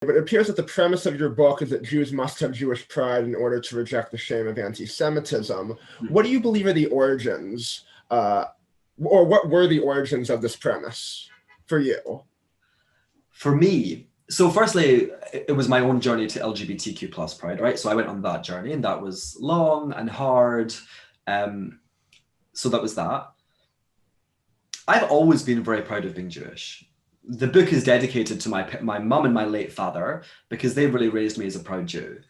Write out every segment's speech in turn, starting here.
But it appears that the premise of your book is that Jews must have Jewish pride in order to reject the shame of anti-Semitism. What do you believe are the origins, or what were the origins of this premise for you? For me, so firstly, it was my own journey to LGBTQ plus pride, right? So I went on that journey, and that was long and hard. So that was that. I've always been very proud of being Jewish. The book is dedicated to my mum and my late father because they really raised me as a proud Jew.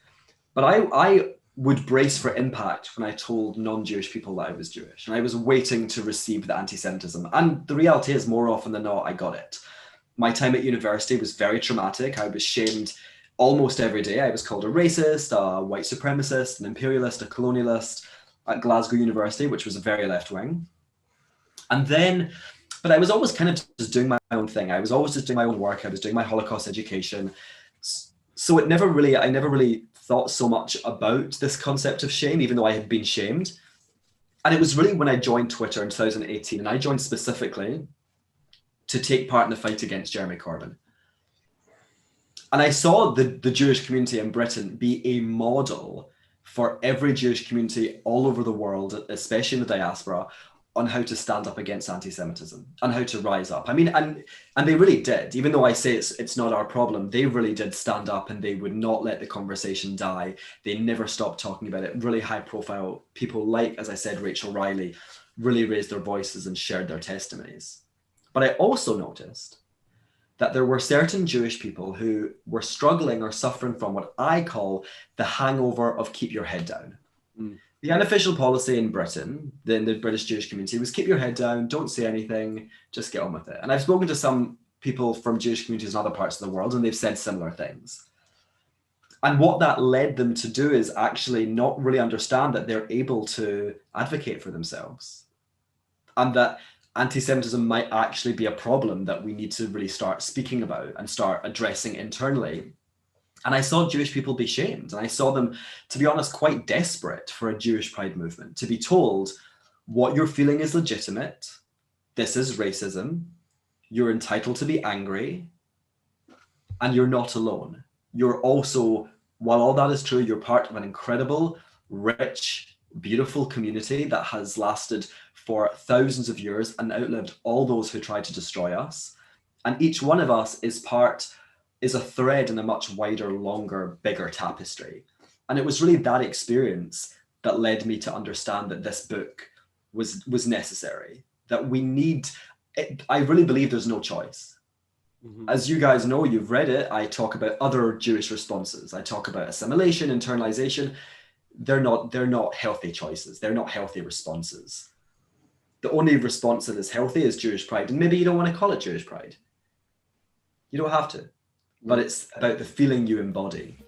But I would brace for impact when I told non-Jewish people that I was Jewish, and I was waiting to receive the anti-Semitism. And the reality is, more often than not, I got it. My time at university was very traumatic. I was shamed almost every day. I was called a racist, a white supremacist, an imperialist, a colonialist at Glasgow University, which was a very left-wing. And then, but I was always kind of just doing my own thing. I was always just doing my own work. I was doing my Holocaust education. So I never really thought so much about this concept of shame, even though I had been shamed. And it was really when I joined Twitter in 2018, and I joined specifically to take part in the fight against Jeremy Corbyn. And I saw the Jewish community in Britain be a model for every Jewish community all over the world, especially in the diaspora, on how to stand up against anti-Semitism and how to rise up. I mean, and they really did. Even though I say it's not our problem, they really did stand up, and they would not let the conversation die. They never stopped talking about it. Really high profile people like, as I said, Rachel Riley, really raised their voices and shared their testimonies. But I also noticed that there were certain Jewish people who were struggling or suffering from what I call the hangover of keep your head down. The unofficial policy in Britain, in the British Jewish community, was keep your head down, don't say anything, just get on with it. And I've spoken to some people from Jewish communities in other parts of the world, and they've said similar things. And what that led them to do is actually not really understand that they're able to advocate for themselves, and that anti-Semitism might actually be a problem that we need to really start speaking about and start addressing internally. And I saw Jewish people be shamed, and I saw them, to be honest, quite desperate for a Jewish pride movement, to be told what you're feeling is legitimate, this is racism, you're entitled to be angry, and you're not alone. You're also, while all that is true, you're part of an incredible, rich, beautiful community that has lasted for thousands of years and outlived all those who tried to destroy us. And each one of us is a thread in a much wider, longer, bigger tapestry. And it was really that experience that led me to understand that this book was necessary, that we need it. I really believe there's no choice. As you guys know, you've read it, I talk about other Jewish responses. I talk about assimilation, internalization. They're not healthy choices. They're not healthy responses. The only response that is healthy is Jewish pride. And maybe you don't want to call it Jewish pride. You don't have to. But it's about the feeling you embody.